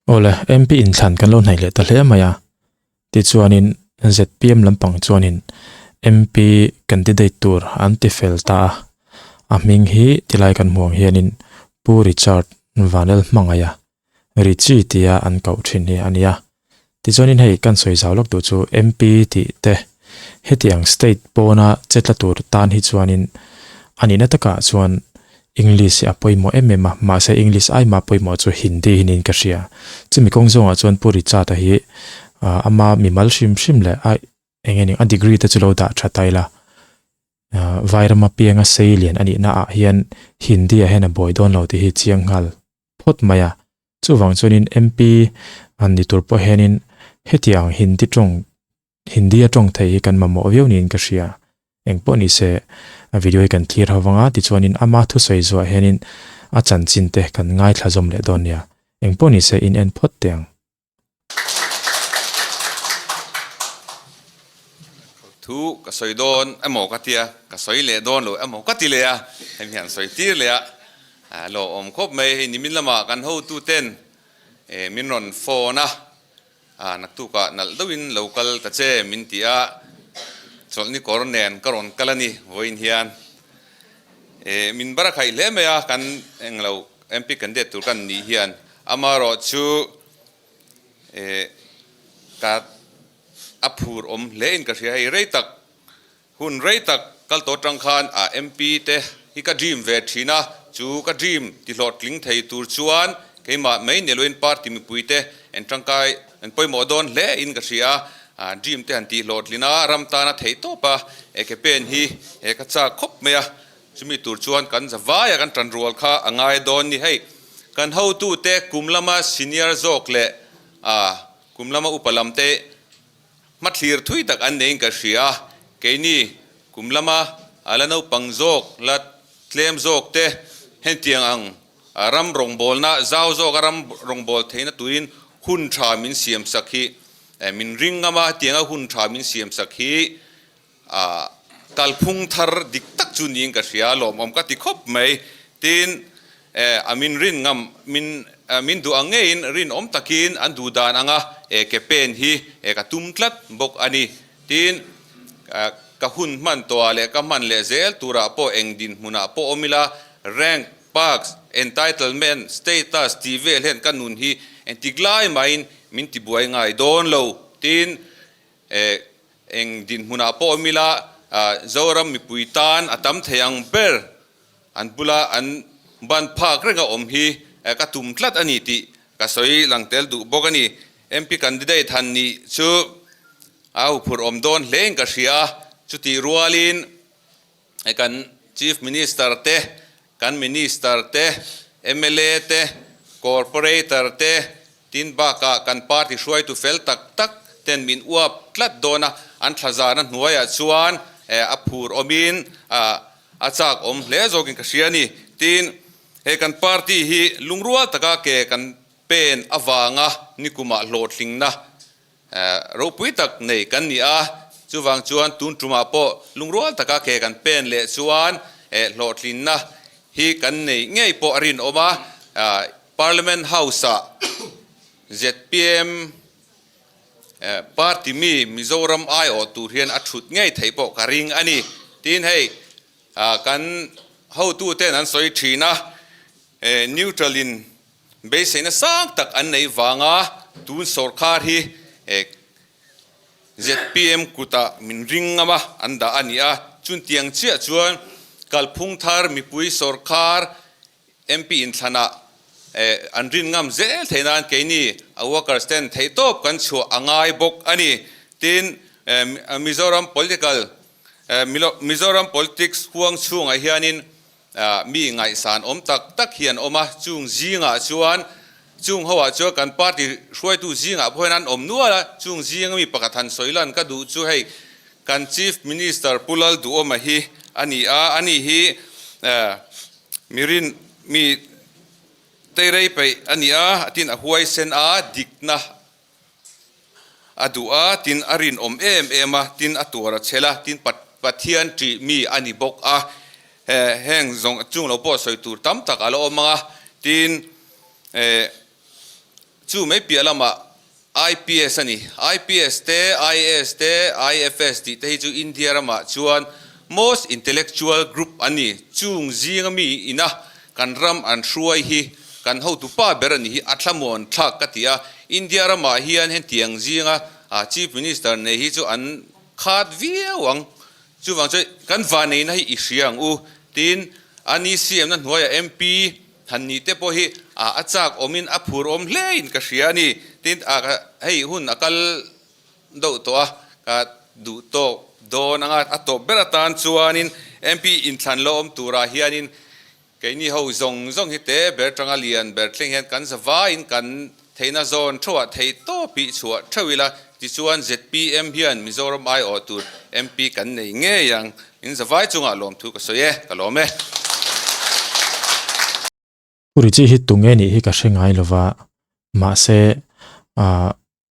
โอเลย MP อินทันกันลงไหนเลยแต่เลี้ยมาติดชวนิน ZPM ลำปังชวนิน MP กันติดได้ตัวอันติเฟลตามิงฮีที่ไล่กันห่วงเฮียนินปูริชาร์ดวานเอลมังายริชีที่อันเก่าชินเฮียอันยาติดชวนินให้กันสวยสาวลักดูจู MP ที่เตะเฮติยัง state โปนาเจ็ดละตัวตานฮิชวนินอันนี้นัตกะชวน English อะปอยหมอมาใช้ English ไอมาปอยหมอจูฮินดีหินินกันเสียจะมีกงจงอ่ะชวนปูริชาร์ดฮีอามามีมัลชิมเลยไอเองนี่อันดีกรีแต่จุดเราด่าชัดไตละไวรัมาเปียงเซเลียนอันนี้น่าเฮียนหินดีเห็นบอยโดนเราที่เชียงฮัลพดมาจู่วังชนิน MP อันนี้ตัวพอเห็นินเฮติยังหินดีตรงไทยกันมาโมวิวนินกันเสียเองพอนี่เสวิดีโอกันที่เราวังที่ชนินอามาทุสวยจัวเห็นินอาจารย์จินเตกันง่ายทลจมเลดอนเนี่ยเองพอนี่เสอินเอ็นพดเตียงทุกสอยโดนหมอกตียกสอยเล่โดนหรือหมอกตีเลยให้มีหันสอยตีเลยเราคบไม่นิมิตละมากันหูตู้เต้นมินรอนโฟนะนักตุกะนัลดวินโลกัลตะเจมินตีส่วนนี้กอร์เนนกอร์นกัลนี่วินเฮียนมินบารักไฮเล่เมียกันเราMPกันเด็ดตุกันนี่เฮียนมารอชูกัดอัพูรเล่นกันเสียให้เรตักหุ่นเรตักกัลโตจังคานMP เตะฮิกาดีมเวทีนะจูกาดีมที่หลอดลิงไทยตูร์ชวนเคมาไม่เนลวินปาร์ติมีปุยเตะจังกายปอยโมดอนเล่นกันเสียดีมเตะอันที่หลอดลินารำตานะไทยโตปะเคเป็นฮีกัจจาคบเมียจะมีตูร์ชวนกันจะวายกันตันรัวข้าง่ายดอนนี่ให้กันเฮาตู้เตะกุมละมาซีเนียร์โจกเล่กุมละมาอุปลัมเตะมัดเลียร์ทุยตักอันเองกับเสียเกนี่กุมละมาอะไรนู้ปังโจกลัดเคลมโจกเตะเห็นเตียงอังรำรงบอลนะเจ้าโจกรำรงบอลเทนะตุยนหุ่นชามินเสียมสักขีมินริงงามาเตียงหุ่นชามินเสียมสักขีกัลพุงทาร์ดิกตักจุนีงกับเสียลมก็ติคบไม่ตีนมินรินงามมินดูอังเงินรินตักินอันดูดานอังเคเป็นฮีกตุ้มตลัดบกอันนี้ทีนกหุ่นมันตัวเล็กมันเลเซลตัวราโปเองดินมุนาโปอมิลาแรงพาร์คเอนไทเทลเมนต์สเตตัสทีเวลเห็นกันนุนฮีเอนติกไลไม่มินติบวยง่ายโดนโลทีนเองดินมุนาโปอมิลาเจ้ารามีปุยตานอัตมเทียงเบอร์อันบุลาอันบันพากเรื่องฮีกตุ้มตลัดอันนี้ที่กสอยหลังเตลดูบกันนี่MP candidate ทันนี้ชูเอาผู้อมโดนเล่นกับเสียชุติรัวลินกัน Chief Minister เตะกัน Minister เตะ MLA เตะ Corporator เตะทินบ้ากันพาร์ตี้ช่วยตุเฟลตักเต็นมินอวบคลัดโดนะอันทจานันหัวยชวนผู้อมินจากเล่โจกินกับเสียนี่ทินกันพาร์ตี้ฮีลุงรัวตะกาเกกันเป็นอวางนิคุมาโหลดลิงนะเราพูดตักในกันนี่จูวังจวนตุนจุมาโปลุงรัวตะกาเกกันเป็นเลจวนโหลดลิงนะฮีกันในเงยโปอรินออกมา Parliament House ZPM ปาร์ตี้มีมิโซรัมไอโอตูเรียนอัดชุดเงยไทยโปกริงอันนี้ทีนให้กันเฮาตู้เต้นนั้นสวยชีนะนิวทรัลินเบสเนสังตักอันในวางตูนสอร์คาร์ฮีZPM กุตามินริงมาอันดาอันนี้จุนเตียงเชี่ยจวนกัลพุงทาร์มีปุยสอร์คาร์ MP อินทนาอันรินงามเซลเทนันเกนี่อวกาสเตนเทตบกันชัวอ่างไอบกอันนี้ทีนมิโซรัม political มิโซรัม politics ห่วงช่วงไอเฮียนินมีไงสารตักเขียนออกมาจุงจีงชวนจุงหัวจวกันปาร์ตี้ช่วยตู้จีงเพราะนั้นนัวละจุงจีงมีประกาศสอยลันก็ดูช่วยกัน Chief Minister ปุลลดูออกมาฮีอันนี้ฮีมีรินมีเตยไรไปอันนี้ทินหัวเซนดิกนะดูทินอารินมาทินตัวรัชเชลทินปัทเทียนจีมีอันนี้บกแห่งจงจุงเราปอสอยตูตั้มตักอะไรออกมาทีน chu chu mai pia lama IPS ani IPS te IS te IFS ti te hi chu India rama chuan most intellectual group ani chung zinga mi ina kan ram an hruai hi kan ho tu pa ber ani hi atlamon thak katia India rama hian hen tiang zinga chief minister nei hi chu an khat viawang chu wang choi kan vanei na hi ihriang u tin ani CM na hnuaya MP han ni te po hi achak omin aphur om hlein ka hria ni tin hei hun akal do to ka du to don anga ato beratan chuanin MP in thlan lo om tura hianin keini ho zong hi te ber tanga lian ber thleng hian kan zawa in kan theina zone thua thei to pi chua thawila ti chuan ZPM hian Mizoram ai o tur MP kan nei nge yang in zawai chunga lom thu ka soye ka lome puri chi hi tunge ni hi ka hrengai lova ma se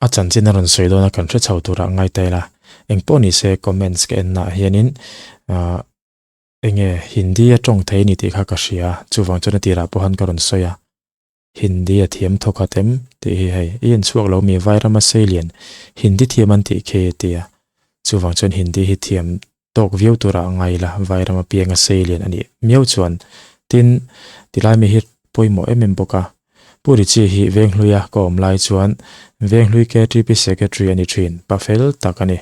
a chanchin ron soido na kan thre chho tura ngai tela engpo ni se comments ke na hianin enge hindi a tong thei ni ti kha ka hria chuwang chona tira po han karon soya hindi a thiam thoka tem ti hi hei in chuak lo mi vairama selian hindi thiam an ti khe tia chuwang chon hindi hi thiam tok view tura ngai la vairama pianga selian ani miau chuan tin tilai mi hi poimo boka puri chi hi vengluya kom lai chuan venglui ke TP secretary ani thin pafel takani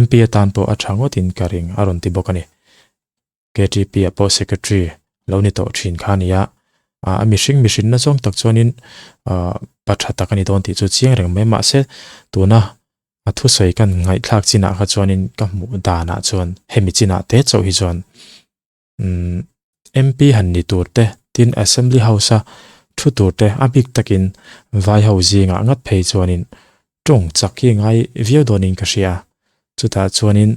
MP tan po athangotin karing aron ti bokani KTP apo secretary loni to thin khania a mishing na chong tak chonin patha takani don ti chu chiang reng me ma se tuna a thu soi kan ngai thlak china kha chonin ka mu dana chon hemi china te cho hi chon MP han ni turte tin assembly house a thu turte abik takin vai ho zinga ngat phei chuanin tong chakhi ngai view donin ka hria chuta chuanin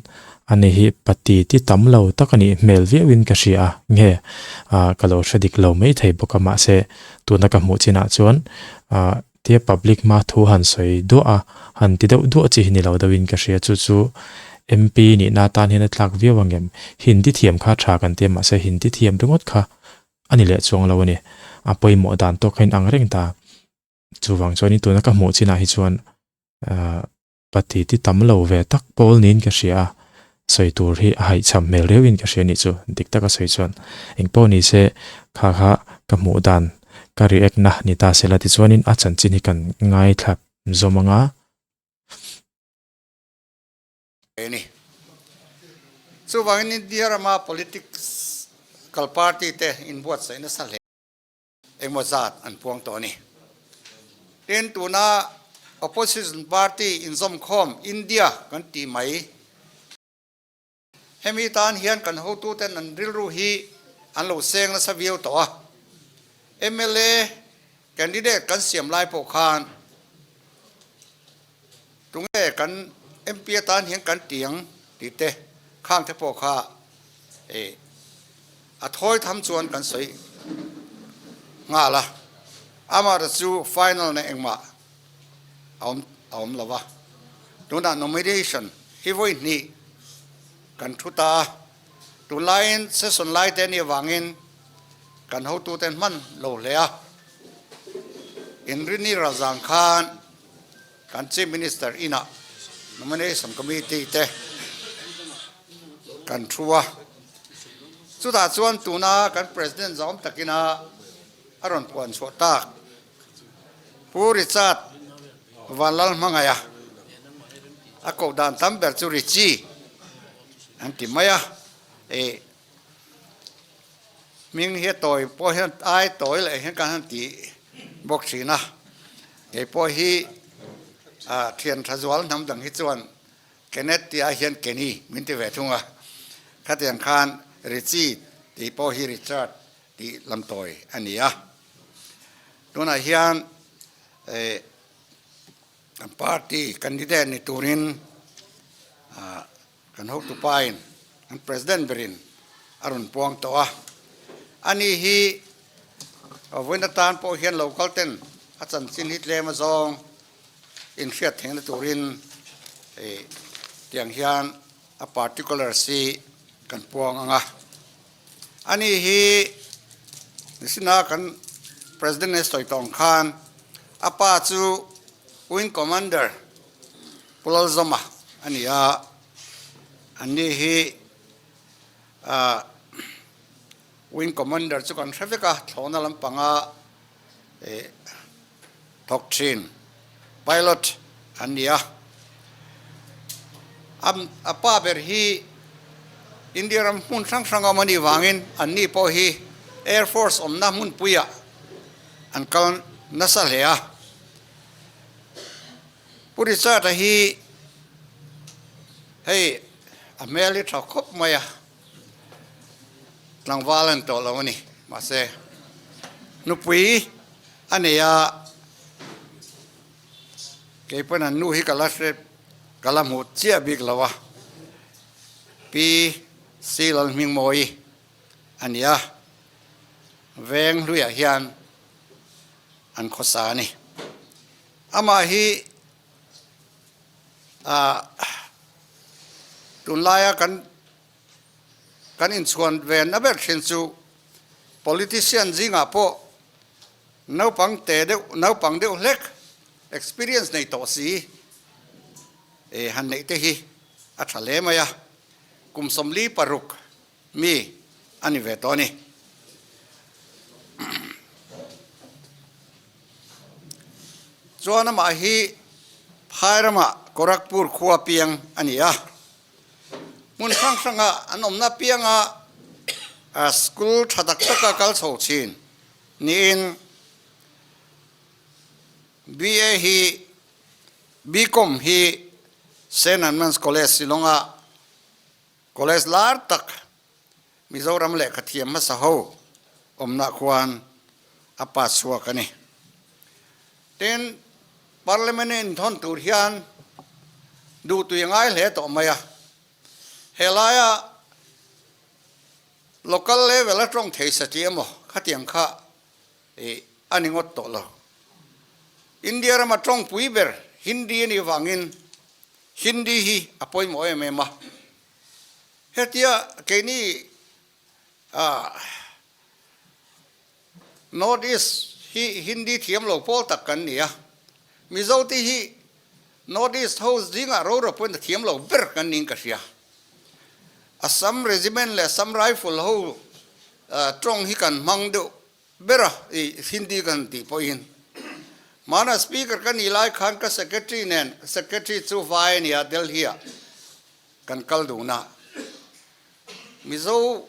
ani hi pati ti tamlo takani mel viewin ka hria nge kalo shadik lo mai thei boka ma se tuna ka mu china chuan te public ma thu han soi do a han ti do chi ni lo dawin ka hria chu chu MP ni na tan hin thlak viewangem hindi thiam kha tha kan te ma se hindi thiam ringot kha ani le chong lo ni apoi mo dan to khain angreng ta chuwang choni tuna ka mu china hi chuan pati ti tamlo ve tak pol nin ka hria soi tur hi hai cham mel rewin ka hria ni chu dik taka soi chuan engpo ni se kha ka mu dan ka react na ni ta sela ti chuanin a chanchin hi kan ngai thlap zomanga ini chuwang ni diarama politics kal party te in buat sai na sale emozat an puang to ni ten tuna opposition party in zom khom India kan ti mai hemi tan hian kan ho tu ten an ril ru hi an lo seng na sa viau to MLA candidate kan siam lai po khan tunge kan MP tan hian kan tiang ti te khang te po kha a thoi tham chuan kan soi nga la ama ra chu final na engma aum lawa tuna nomination hi voi ni kan thuta tu line session lai te ni wangin kan ho tu ten man lo lea in rini razan khan kan chief minister ina nomination committee te kan thua chuta chuan tuna kan president zom takina aron puan chota puri chat walal mangaya ako dan tamber churi chi anti maya ming he toy po he ai toy le he kan ti bok china po hi thian thazwal nam dang hi chuan kenet ti a hian keni min ti ve thunga khatian khan richi ti po hi richard ti lamtoy ania tuna hian party candidate ni turin kan ho tu pain an president berin arun puang to ani hi winatan po hian local ten achan chin hit le ma zong in fiat theng na turin tiang hian a particular si kan puang anga ani hi nisina kan president estoi tong khan apa chu wing commander pulal zoma ania ani hi wing commander chu kan threveka thlona lampanga doctrine pilot ania apa ber hi India ram mun sang mani wangin anni po hi Air Force omna mun puya an kan nasal ya purisa ta hi hey ameli thakop maya tlang valan to lawani ma se nu pui ania ke pana nu hi kalasre kalamu chia big lawa pi silal ming moi ania veng luya hian an khosani ama hi tunlaya kan in chuan ven na ber thin chu politician zinga po no pang te de no pang de lek experience nei to si han nei te hi a thale maya kum somli paruk mi ani vetoni chuan ma hi phairama korakpur khuwa piang ania mun sanga anomna pianga a school thatak taka kal chho chin nin BA hi BCom hi St. Edmunds College Silonga college lar tak Mizoram le khathiam ma sa ho omna khuan apa suakani ten parliament in thon tur hian du tu yangai le to maya helaya local level atong thei sa tiamo khatiang kha aningot to lo India ra matong puiber Hindi ni wangin Hindi hi apoi mo mema hetia keni Northeast hi Hindi thiam lo pol tak kan nia Mizoti hi Northeast house dinga ro pon thiam lo ber kan ning ka sia Assam regiment le Assam rifle ho trong hi kan mangdo bera Hindi kan ti poin mana speaker kan ilai khan ka secretary chu vai nia Delhi kan kalduna Mizo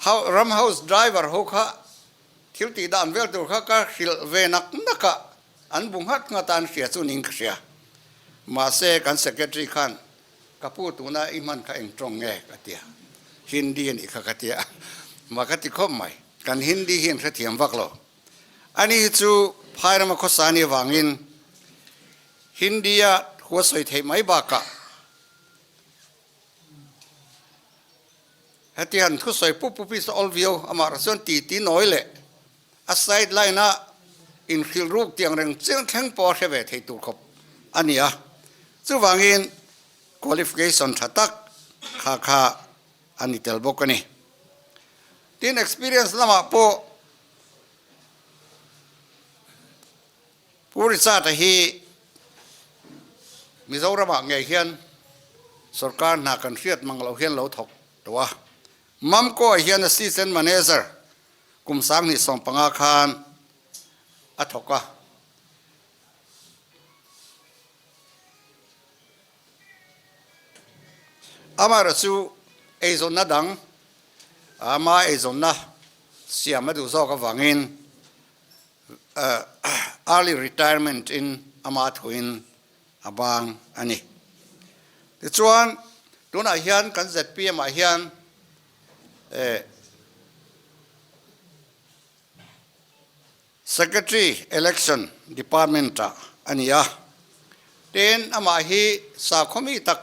ram house driver ho kha thilti dan vel tur kha ka hil ve nak naka an bung hat nga tan sia chu ning sia ma se kan secretary khan kapu tuna iman ka eng trong nge katia Hindi ni kha katia ma kati khom mai kan Hindi hin kha thiam wak lo ani chu phairama khosani wangin Hindia huasoi thei mai ba ka hatian thusoi pupi so olvio amar son ti noile a sideline na in khilruk tiang reng cheng theng po heve thei tur khop ania chu wangin qualification thatak kha ani tel bokani tin experience lama po purisa ta hi Mizoram nge hian sarkar na kan riat manglo hian lo thok towa mam ko hian assistant manager kumsang ni som panga khan athoka amara chu ezonna dang ama ezonna siama du zo ka wangin early retirement in amathuin abang ani ti chuan tuna hian kan ZPM a hian secretary election department ania ten ama hi sa khomi tak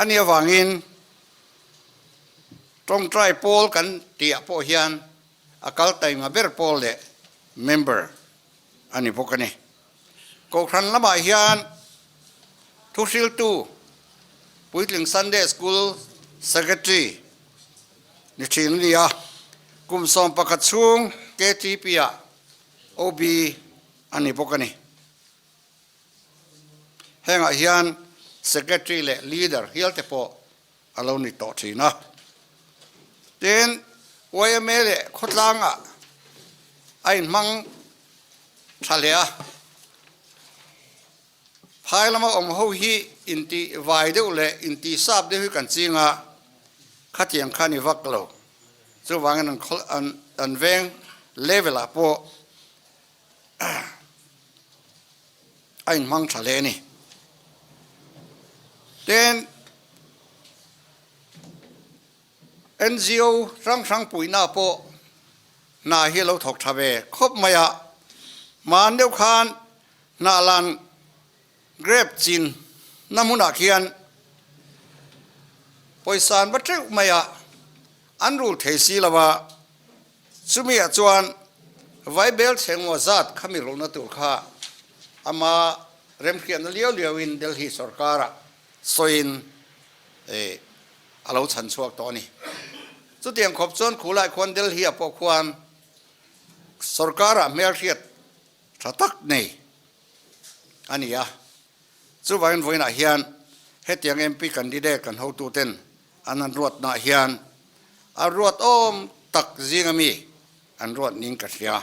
ania wangin trong trai pol kan tia po hian akal tai ma ber pol le member ani pokani ko khan lama hian thusil tu puitling Sunday school secretary ni thin lia kum som pakhat chung KTP OB อันนี้พวกนี้แห่งอาญา secretary และ leader เฮียลเตปอารมณ์นี่ต่อทีนะเด่นวัยเมลขดล่างไอ้มังทะเลภายละมาอมหูฮีอินทีวายเดียวเลยอินทีทราบเดียวกันจริงขัดยังขันวักโลจะวางอันเวงเลเวลพอไอ้มังทะเลนี่เด่น NGO รังปุ๋ยหน้าโปนาเฮลถกทะเวครบมายะมาเดียวคานนาลันเกรบจินน้ำมุนักเขียนปอยสารบัตรมายะอันรูเทศีละว่าสุมีจวนไวเบลเชงวจัดขมิรุนตุลข้าอามาเริ่มเขียนเลี้ยววินเดลฮีสร์การะสอยนอาลูชันชวกตอนนี้สุดที่ยังขบจนขู่ไล่คนเดลฮีพวกควานสร์การะเมียเชียดทักนี่อันนี้สุวรรณวันเฮียนเหตุยังMPกันดีเดกันเขาตูเต้นอันนั้นรวดนาเฮียนรวดอมตักจิงมีอันรวดนิ่งกัดยา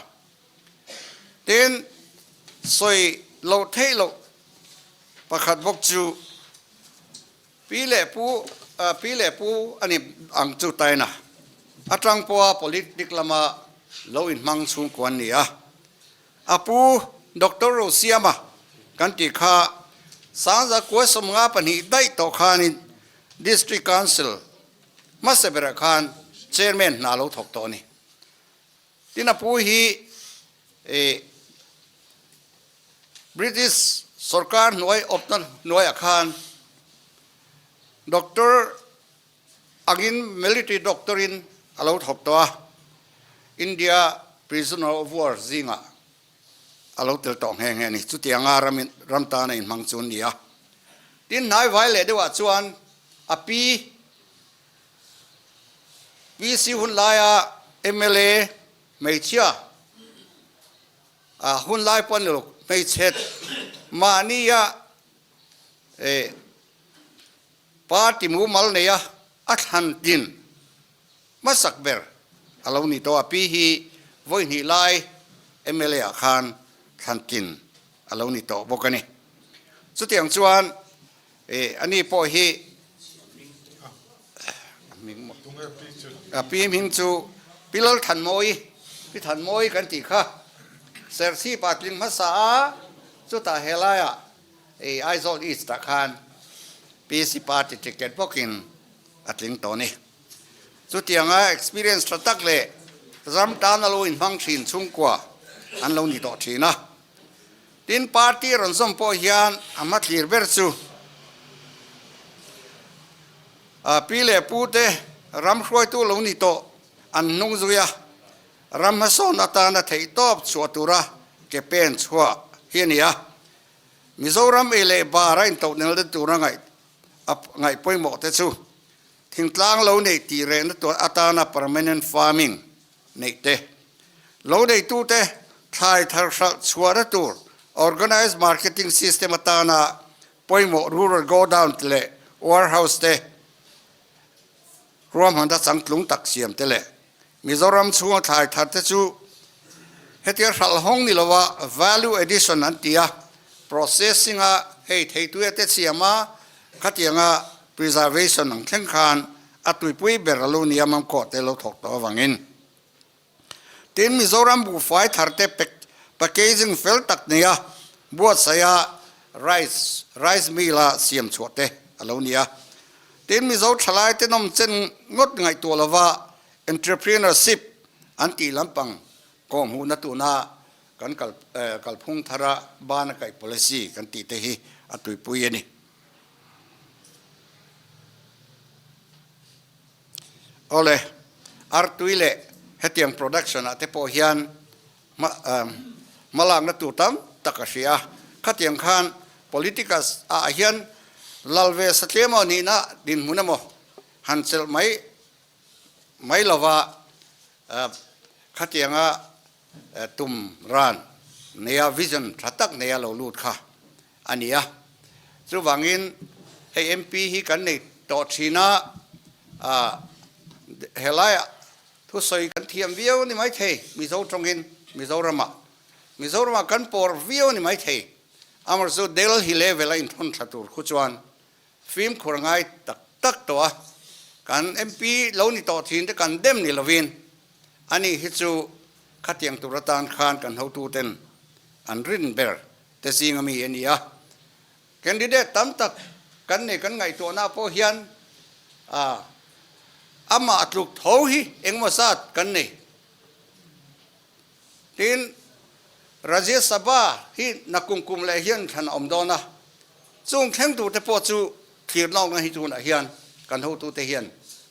เต้นสวยโลเทโลประคัดบกจูปีเล่ปูอันนี้อังจูไตนะอัตรังปัว politik lama โลอินมังสุงกวนนี่ปูดรโรเซียมากันติข้าสางจากกัวสมงาปนิได้ต่อขานิ district council มาเสบระคาน chairman นาโลถกตัวนี่ที่นับผู้ฮีBritish สรการหน่วยอบนั่นหน่วยอาคารดร.อากิน military doctrine อาโลถกตัว India prisoner of war จิงอาลูเตลตองแห่งนี่สุดที่ยังรำตาในมังจุนนี่ที่นายไว้เลยด้วยว่าชวนปีสิหุ่นลาย MLA ไม่เชื่อหุ่นลายปนลูกไม่เช็ดมานี่ปาร์ตี้มูมัลเนี่ยอัดหันดินมาสักเบอร์อาลูนี่ตัวปีฮีวันนี้ลาย MLA อาคารทันกินอาลูนี่โตบอกกันนี่สุดที่ยังชวนอันนี้พอฮีปีมิงจูปีลทันมวยพี่ทันมวยกันตีค่ะเซอร์ซีปาติงมาสาสุดท้ายเฮลายไอโซลอีสตาคานปีสิปาติติเกตพวกินอัดลิงโตนี่สุดที่ยังexperience ตักเลยจำตานอาลูอินฟังชินชุ่มกว่าอันเรานี่โตทีนะดินปาร์ตี้รันสมโพฮิอันอามาลีร์เบอร์ซูปีเล่ปูเตรำช่วยตัวเรานี่โตอันนุ่งจุยรำมาโซนาตานาเทยตอบชัวตุระเก็บเป็นชัวเฮียนี่มิโซรัมเอเล่บาร์อินโตเนลเดตุระไงป่วยหมดเตซูทิ้งกลางเราเนี่ยตีเรนตัวอัตานา permanent farming เนี่ยเตเราเนี่ยตัวเตทายทารชัวระตัว organized marketing system อัตานาป่วยหมด rural go down เตะ warehouse เตรวมหันทัสังลุงตักเสียมเตะมิโซรัมชัวทายทัดเตจูเฮติร์สัลฮงนี่ละว่า value addition นั่นที่processing เฮ้ยตัวเตเสียมาขัดยังpreservation นั่งแข่งขันอัตุยปุยเบรลูนี่มันก็เตลูถกตัววังอินทีนมิโซรัมบุฟไฟทัดเตpackaging เฟลตักเนี่ยบวชเสีย rice meal เสียมชัวเตอลูนี่ทีนมิโซทลายเตนมเจนงดไงตัวละว่า entrepreneurship อันที่ลำปังกองหูนัตุนากันกัลพุงทาระบ้านกับ policy กันตีเตหีอัตุยปุยนี่เอาเลยอาร์ตุยเล่เฮติยัง production อะเทปฮิอันมาลางนัตุตัมตักเสียขัดยังขัน politics ฮิอันลลเวสเตมอนี่นะดินมุนโมฮันเซลไม่ละว่าขัดยัง ตุมร้านเนียวิชั่นทัดตักเนียเราลูดค่ะอันนี้จู่วังอินให้ MP ฮีกันในต่อชีนะเฮลัยทุสอยกันเทียมวิวนี่ไม่เทมิโซตรงอินมิโซรามากันปอร์วิวนี่ไม่เทอามาสู่เดลฮิเลเวลอินทอนชัตุร์ขุจวนฟิล์มขรง่ายตักตัวกัน MP เหล่านี้ต่อทีนแต่กันเดมนี่ละวินอันนี้ฮิจูขัดยังตุรตานขานกันเขาตูเต็นอันรินเบอร์แต่สิ่งมีอันนี้แคนดิเดตตั้มตักกันนี่กันไงตัวหน้าโพเฮียนอามาอัดลูกเท้าฮีเอ็งมาสัตกันนี่ทีนราชสภาฮีนักกุมเลยเฮียนทันอมดอนะส่งแข่งตัวแต่พอจูขีดลองนะฮิจูนะเฮียนกันเขาตูเตเฮียน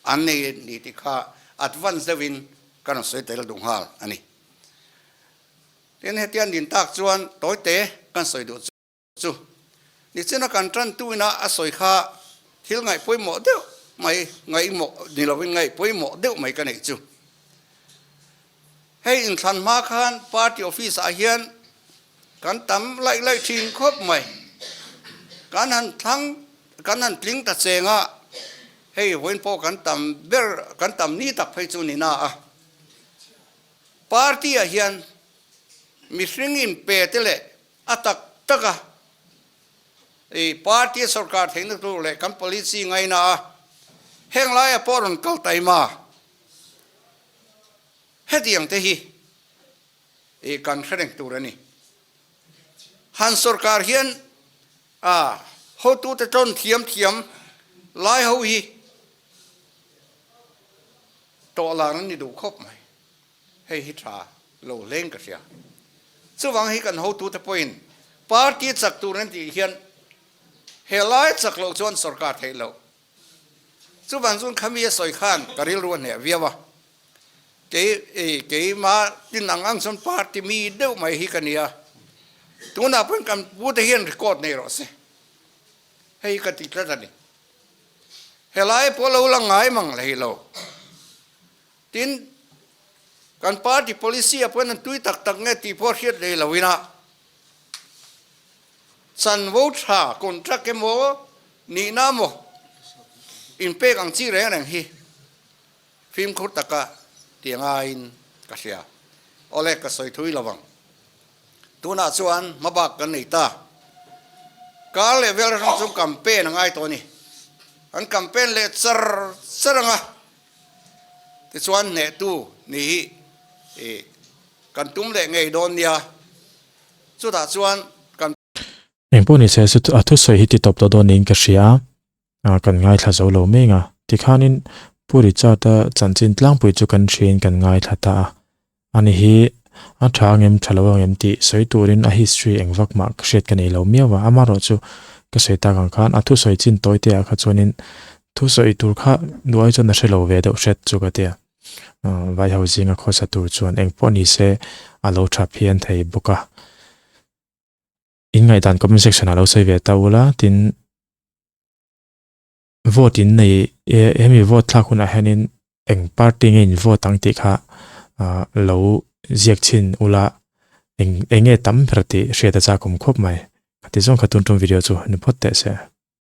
อันนี้นี่ที่ข้าอัดวันเซวินกันสวยแต่ละดวงหาอันนี้ทีนี้เตียนดินตักจวนต่อยเตะกันสวยดูจูนี่เจ้ากันจันตุยนะสวยข้าที่ไงป่วยหมดเดียวไม่ไงหมดนี่เราเป็นไงป่วยหมดเดียวไม่กันอีกจูให้อินทันมาขันปาร์ตี้ออฟฟิศอาเฮียนกันตำไล่ทิ้งครบไหมกันหันทั้งกันหันทิ้งตัดเสงให้เว้นพอกันตำเบอร์กันตำนี่ตักไปจูนี่นะปาร์ตี้อาเฮียนมิสริงอินเปเตเลอัตักตักปาร์ตี้สกัดเห็นตัวเลยกัน policy ไงนะเฮงไล่ปอรุนเกลไตมาเฮตียงเตฮีกันแสดงตัวนี่ฮันสกัดเห็นเขาตัวจะจนเทียมไล่เขาฮีตัวหลังนี่ดูครบไหมให้ฮิตราโลเล่งกันเสียซึ่งวังให้กันเขาตัวจะเป็นปาร์ตี้จักตัวนั้นที่เห็นเฮลัยจักโลจวนสกัดให้เราซึ่งวันจุนขมีสอยข้านกระดิ่งล้วนเนี่ยเวียวะเก๋มาที่นังอังสนปาร์ตี้มีเดียวไม่ฮิกันเนี่ยตัวน่ะเพิ่งกันพูดเห็นรีคอร์ดในรถสิให้กันติดแล้วนี่เฮลัยพอเราละง่ายมั่งเลยเราทินกันปาร์ตี้ policy เพื่อนตุยตักเงี้ยที่พอเทียดเลยเราวินะสันวูชาคนทักเกโมนี่น้ำโมอินเปกังจีเรื่องฮีฟิล์มขุดตะกะเตียงอินกัสยาโอเล็กก็สวยทุยระวังตัวน่าชวนมาบักกันนี่ตากาเลเวลทั้งสุกัมเป้นง่ายตัวนี้อันกัมเป้นเลสระงะที่ชวนเนตูนี่กันตุ้มเล็กไงโดนเนี่ยสุดท้ายชวนเองพวกนี้เสียสุดทุสวยฮิตตบตัวโดนเองก็เสียกันง่ายถ้าเราโลเมงที่ข้านินผู้ริจาตจันจินตั้งปุยจุกันเชียนกันง่ายถ้าตาอันนี้ฮีทางเอ็มทะเลาะเอ็มตีสวยตัวรินhistory เองวักมากเสียกันในเราเมียวว่าอามาโรจูก็สวยตากันขันทุสวยจินตัวเตียข้าจวนินทุสวยตัวข้าด้วยจนนั่นเชลเวเดอเสร็จจุกันเตียไว้เอาจริงข้อสัตว์จวนเองพวกนี้เสียอาโลทราเพียนไทยบุกะอินไงดันก็เป็นเซกชันเราใช้เวทเอาละทินโหวตอินในมีโหวตถ้าคุณอาเห็นเองปาร์ตี้เงินโหวตตั้งที่ค่ะเราเรียกชินอุละเองตั้มประเทศเสียแต่จากคุมครบไหมที่ส่งขัดตุนตรงวิดีโอจู่นึกพอดแต่เสีย